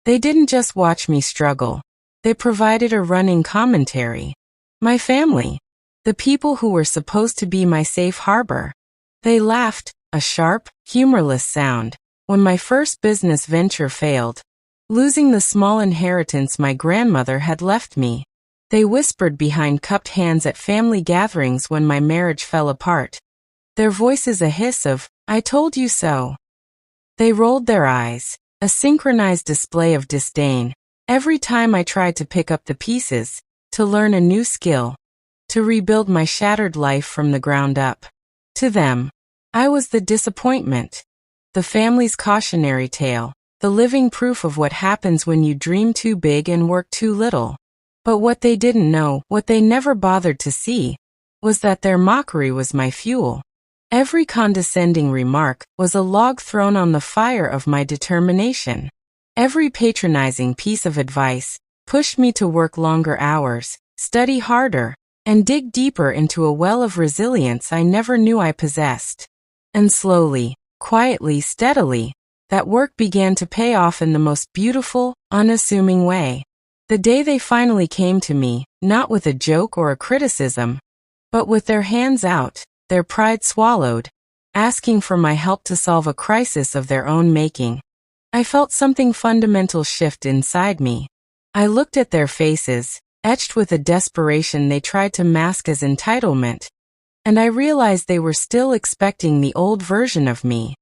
They didn't just watch me struggle. They provided a running commentary. My family, the people who were supposed to be my safe harbor, they laughed, a sharp, humorless sound, when my first business venture failed. Losing the small inheritance my grandmother had left me. They whispered behind cupped hands at family gatherings when my marriage fell apart. Their voices a hiss of, "I told you so." They rolled their eyes, a synchronized display of disdain, every time I tried to pick up the pieces, to learn a new skill, to rebuild my shattered life from the ground up. To them, I was the disappointment, the family's cautionary tale, the living proof of what happens when you dream too big and work too little. But what they didn't know, what they never bothered to see, was that their mockery was my fuel. Every condescending remark was a log thrown on the fire of my determination. Every patronizing piece of advice pushed me to work longer hours, study harder, and dig deeper into a well of resilience I never knew I possessed. And slowly, quietly, steadily, that work began to pay off in the most beautiful, unassuming way. The day they finally came to me, not with a joke or a criticism, but with their hands out, their pride swallowed, asking for my help to solve a crisis of their own making, I felt something fundamental shift inside me. I looked at their faces, etched with a desperation they tried to mask as entitlement, and I realized they were still expecting the old version of me.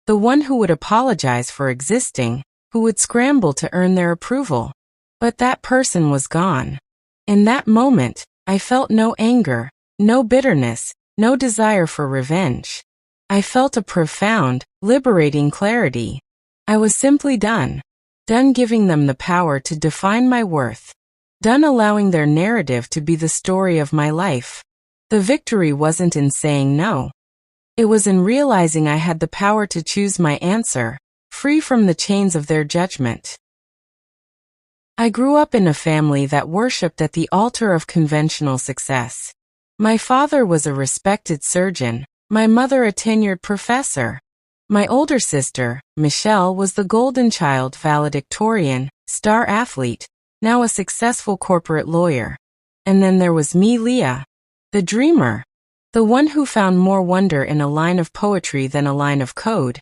The one who would apologize for existing, who would scramble to earn their approval. But that person was gone. In that moment, I felt no anger, no bitterness, no desire for revenge. I felt a profound, liberating clarity. I was simply done. Done giving them the power to define my worth. Done allowing their narrative to be the story of my life. The victory wasn't in saying no. It was in realizing I had the power to choose my answer, free from the chains of their judgment. I grew up in a family that worshipped at the altar of conventional success. My father was a respected surgeon, my mother a tenured professor. My older sister, Michelle, was the golden child valedictorian, star athlete, now a successful corporate lawyer. And then there was me, Leah, the dreamer, the one who found more wonder in a line of poetry than a line of code,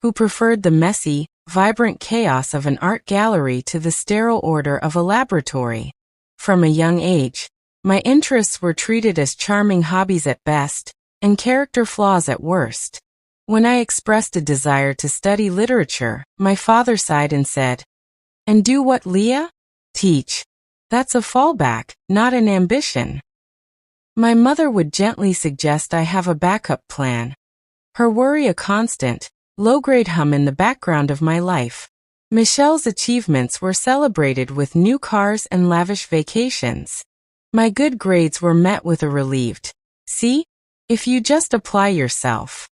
who preferred the messy, vibrant chaos of an art gallery to the sterile order of a laboratory. From a young age, my interests were treated as charming hobbies at best, and character flaws at worst. When I expressed a desire to study literature, my father sighed and said, "And do what, Leah? Teach. That's a fallback, not an ambition." My mother would gently suggest I have a backup plan. Her worry a constant, low-grade hum in the background of my life. Michelle's achievements were celebrated with new cars and lavish vacations. My good grades were met with a relieved, "See? If you just apply yourself."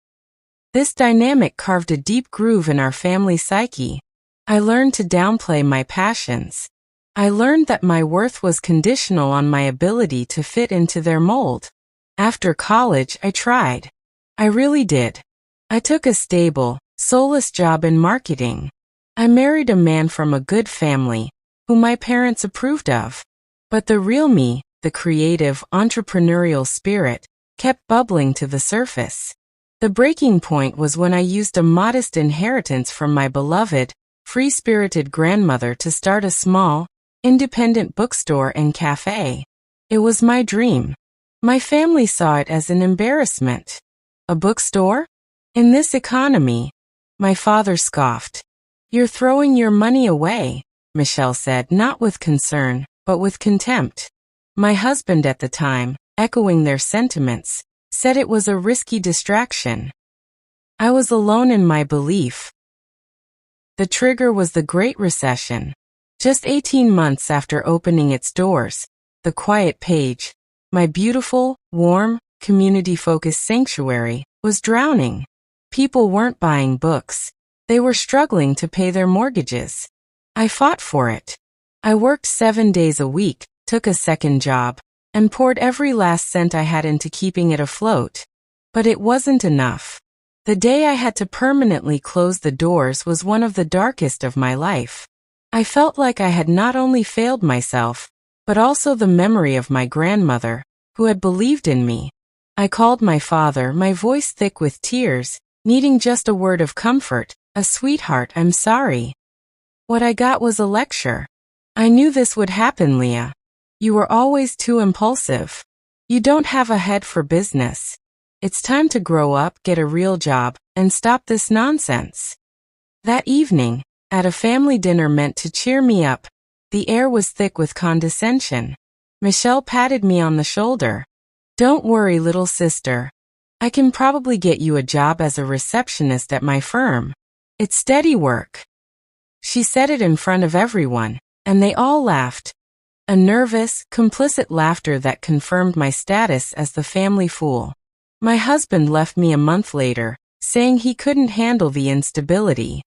This dynamic carved a deep groove in our family psyche. I learned to downplay my passions. I learned that my worth was conditional on my ability to fit into their mold. After college, I tried. I really did. I took a stable, soulless job in marketing. I married a man from a good family, who my parents approved of. But the real me, the creative, entrepreneurial spirit, kept bubbling to the surface. The breaking point was when I used a modest inheritance from my beloved, free-spirited grandmother to start a small, independent bookstore and cafe. It was my dream. My family saw it as an embarrassment. A bookstore? In this economy? My father scoffed. "You're throwing your money away," Michelle said, not with concern, but with contempt. My husband at the time, echoing their sentiments, said it was a risky distraction. I was alone in my belief. The trigger was the Great Recession. Just 18 months after opening its doors, the Quiet Page, my beautiful, warm, community-focused sanctuary, was drowning. People weren't buying books. They were struggling to pay their mortgages. I fought for it. I worked 7 days a week, took a second job, and poured every last cent I had into keeping it afloat. But it wasn't enough. The day I had to permanently close the doors was one of the darkest of my life. I felt like I had not only failed myself, but also the memory of my grandmother, who had believed in me. I called my father, my voice thick with tears, needing just a word of comfort, a "Sweetheart, I'm sorry." What I got was a lecture. "I knew this would happen, Leah. You were always too impulsive. You don't have a head for business. It's time to grow up, get a real job, and stop this nonsense." That evening, at a family dinner meant to cheer me up, the air was thick with condescension. Michelle patted me on the shoulder. "Don't worry, little sister. I can probably get you a job as a receptionist at my firm. It's steady work." She said it in front of everyone, and they all laughed. A nervous, complicit laughter that confirmed my status as the family fool. My husband left me a month later, saying he couldn't handle the instability.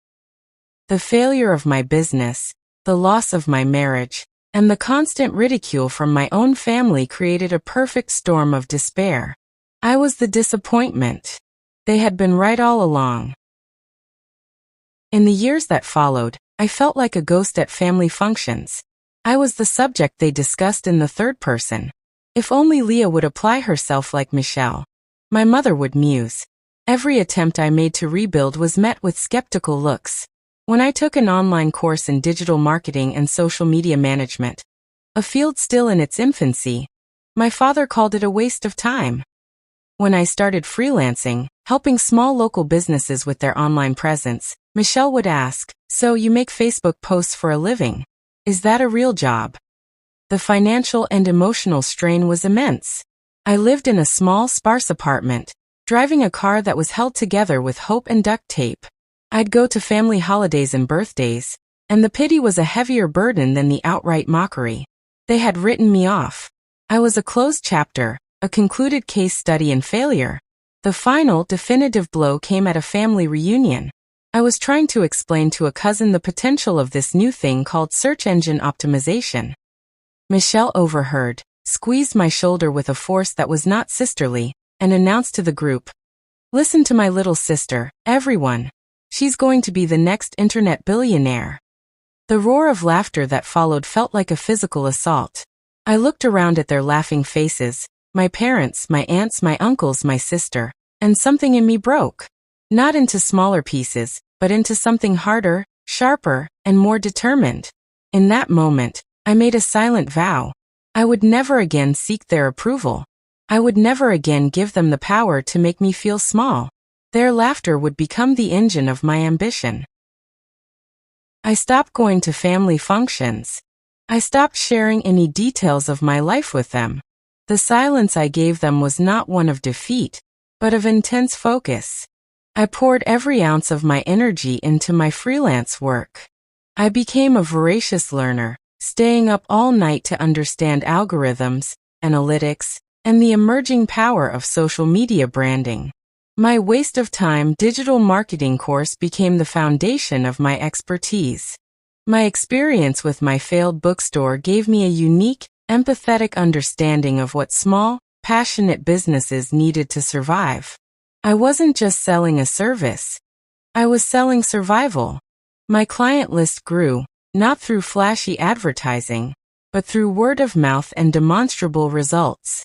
The failure of my business, the loss of my marriage, and the constant ridicule from my own family created a perfect storm of despair. I was the disappointment. They had been right all along. In the years that followed, I felt like a ghost at family functions. I was the subject they discussed in the third person. If only Leah would apply herself like Michelle. My mother would muse. Every attempt I made to rebuild was met with skeptical looks. When I took an online course in digital marketing and social media management, a field still in its infancy, my father called it a waste of time. When I started freelancing, helping small local businesses with their online presence, Michelle would ask, "So you make Facebook posts for a living? Is that a real job?" The financial and emotional strain was immense. I lived in a small, sparse apartment, driving a car that was held together with hope and duct tape. I'd go to family holidays and birthdays, and the pity was a heavier burden than the outright mockery. They had written me off. I was a closed chapter, a concluded case study in failure. The final, definitive blow came at a family reunion. I was trying to explain to a cousin the potential of this new thing called search engine optimization. Michelle overheard, squeezed my shoulder with a force that was not sisterly, and announced to the group, "Listen to my little sister, everyone. She's going to be the next internet billionaire." The roar of laughter that followed felt like a physical assault. I looked around at their laughing faces, my parents, my aunts, my uncles, my sister, and something in me broke. Not into smaller pieces, but into something harder, sharper, and more determined. In that moment, I made a silent vow. I would never again seek their approval. I would never again give them the power to make me feel small. Their laughter would become the engine of my ambition. I stopped going to family functions. I stopped sharing any details of my life with them. The silence I gave them was not one of defeat, but of intense focus. I poured every ounce of my energy into my freelance work. I became a voracious learner, staying up all night to understand algorithms, analytics, and the emerging power of social media branding. My waste of time digital marketing course became the foundation of my expertise. My experience with my failed bookstore gave me a unique, empathetic understanding of what small, passionate businesses needed to survive. I wasn't just selling a service. I was selling survival. My client list grew, not through flashy advertising, but through word of mouth and demonstrable results.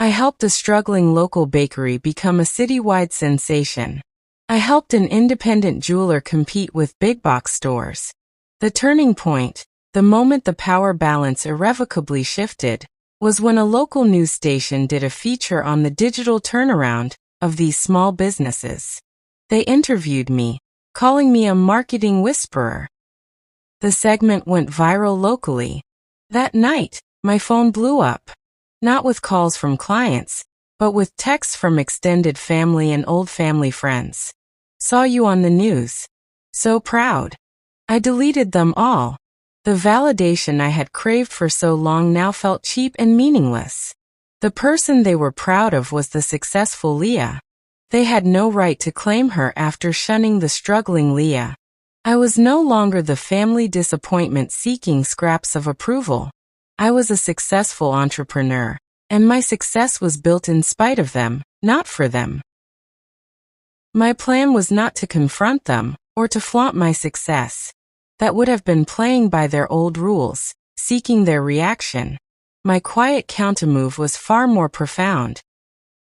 I helped a struggling local bakery become a citywide sensation. I helped an independent jeweler compete with big box stores. The turning point, the moment the power balance irrevocably shifted, was when a local news station did a feature on the digital turnaround of these small businesses. They interviewed me, calling me a marketing whisperer. The segment went viral locally. That night, my phone blew up. Not with calls from clients, but with texts from extended family and old family friends. "Saw you on the news. So proud." I deleted them all. The validation I had craved for so long now felt cheap and meaningless. The person they were proud of was the successful Leah. They had no right to claim her after shunning the struggling Leah. I was no longer the family disappointment seeking scraps of approval. I was a successful entrepreneur, and my success was built in spite of them, not for them. My plan was not to confront them, or to flaunt my success. that would have been playing by their old rules, seeking their reaction. My quiet countermove was far more profound.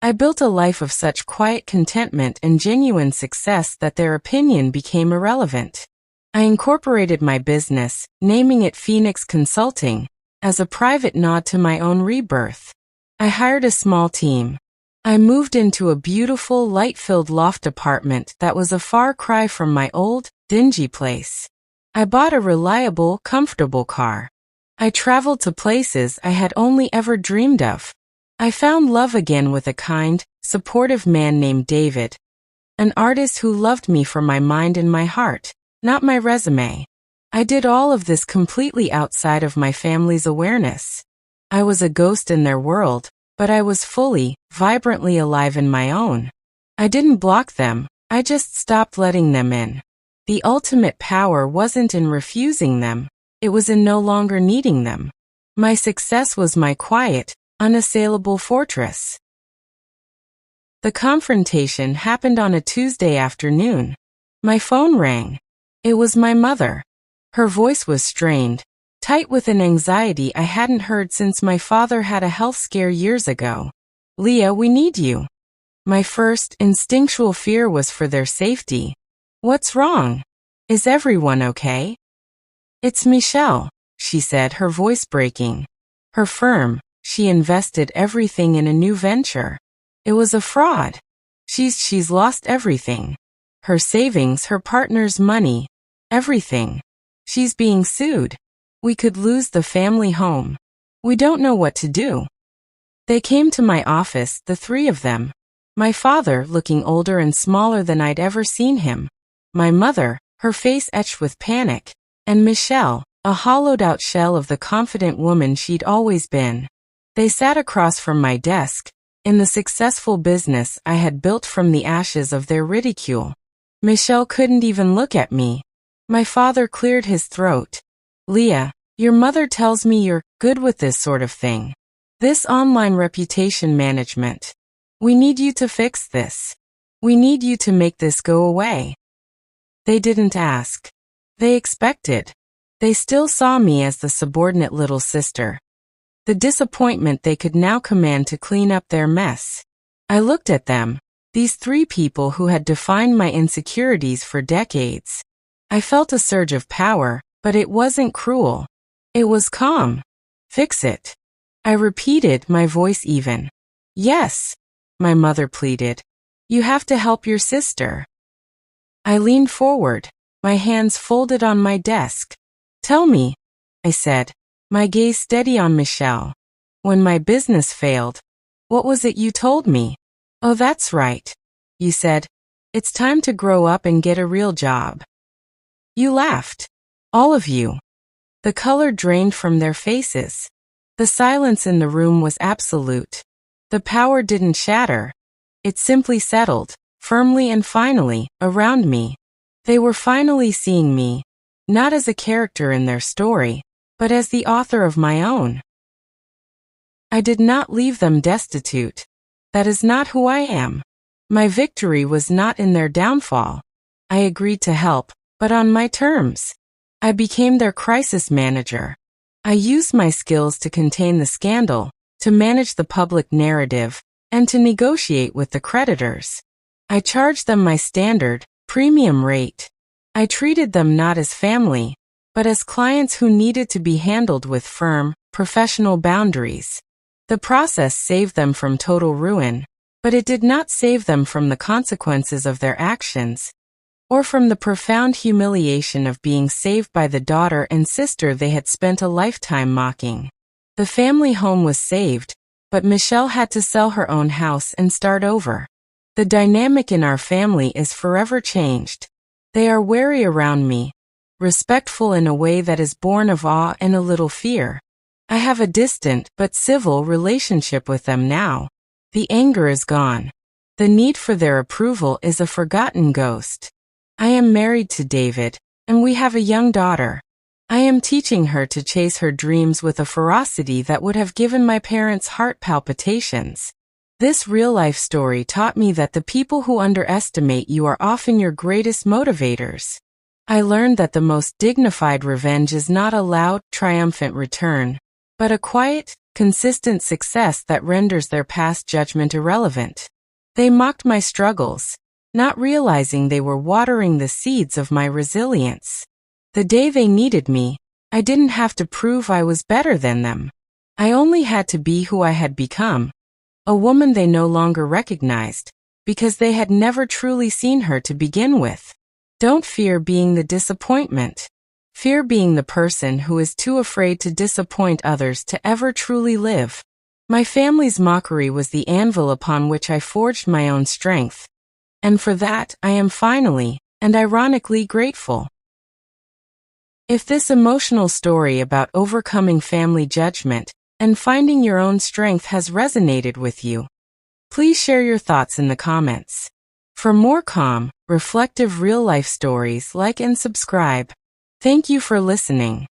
I built a life of such quiet contentment and genuine success that their opinion became irrelevant. I incorporated my business, naming it Phoenix Consulting, as a private nod to my own rebirth. I hired a small team. I moved into a beautiful, light-filled loft apartment that was a far cry from my old, dingy place. I bought a reliable, comfortable car. I traveled to places I had only ever dreamed of. I found love again with a kind, supportive man named David, an artist who loved me for my mind and my heart, not my resume. I did all of this completely outside of my family's awareness. I was a ghost in their world, but I was fully, vibrantly alive in my own. I didn't block them, I just stopped letting them in. The ultimate power wasn't in refusing them, it was in no longer needing them. My success was my quiet, unassailable fortress. The confrontation happened on a Tuesday afternoon. My phone rang. It was my mother. Her voice was strained, tight with an anxiety I hadn't heard since my father had a health scare years ago. "Leah, we need you." My first, instinctual fear was for their safety. "What's wrong? Is everyone okay?" "It's Michelle," she said, her voice breaking. Her firm, she invested everything in a new venture. It was a fraud. She's lost everything. Her savings, her partner's money, everything. She's being sued. We could lose the family home. We don't know what to do. They came to my office, the three of them. My father, looking older and smaller than I'd ever seen him. My mother, her face etched with panic. And Michelle, a hollowed-out shell of the confident woman she'd always been. They sat across from my desk, in the successful business I had built from the ashes of their ridicule. Michelle couldn't even look at me. My father cleared his throat. "Leah, your mother tells me you're good with this sort of thing. This online reputation management. We need you to fix this. We need you to make this go away." They didn't ask. They expected. They still saw me as the subordinate little sister. The disappointment they could now command to clean up their mess. I looked at them, these three people who had defined my insecurities for decades. I felt a surge of power, but it wasn't cruel. It was calm. "Fix it." I repeated, my voice even. "Yes," my mother pleaded. "You have to help your sister." I leaned forward, my hands folded on my desk. "Tell me," I said, my gaze steady on Michelle. "When my business failed, what was it you told me?" "Oh, that's right. You said, it's time to grow up and get a real job." You laughed. All of you. The color drained from their faces. The silence in the room was absolute. The power didn't shatter. It simply settled, firmly and finally, around me. They were finally seeing me, not as a character in their story, but as the author of my own. I did not leave them destitute. That is not who I am. My victory was not in their downfall. I agreed to help, but on my terms. I became their crisis manager. I used my skills to contain the scandal, to manage the public narrative, and to negotiate with the creditors. I charged them my standard, premium rate. I treated them not as family, but as clients who needed to be handled with firm, professional boundaries. The process saved them from total ruin, but it did not save them from the consequences of their actions, or from the profound humiliation of being saved by the daughter and sister they had spent a lifetime mocking. The family home was saved, but Michelle had to sell her own house and start over. The dynamic in our family is forever changed. They are wary around me, respectful in a way that is born of awe and a little fear. I have a distant but civil relationship with them now. The anger is gone. The need for their approval is a forgotten ghost. I am married to David, and we have a young daughter. I am teaching her to chase her dreams with a ferocity that would have given my parents heart palpitations. This real-life story taught me that the people who underestimate you are often your greatest motivators. I learned that the most dignified revenge is not a loud, triumphant return, but a quiet, consistent success that renders their past judgment irrelevant. They mocked my struggles, not realizing they were watering the seeds of my resilience. The day they needed me, I didn't have to prove I was better than them. I only had to be who I had become, a woman they no longer recognized, because they had never truly seen her to begin with. Don't fear being the disappointment. Fear being the person who is too afraid to disappoint others to ever truly live. My family's mockery was the anvil upon which I forged my own strength. And for that, I am finally, and ironically, grateful. If this emotional story about overcoming family judgment and finding your own strength has resonated with you, please share your thoughts in the comments. For more calm, reflective real-life stories, like and subscribe. Thank you for listening.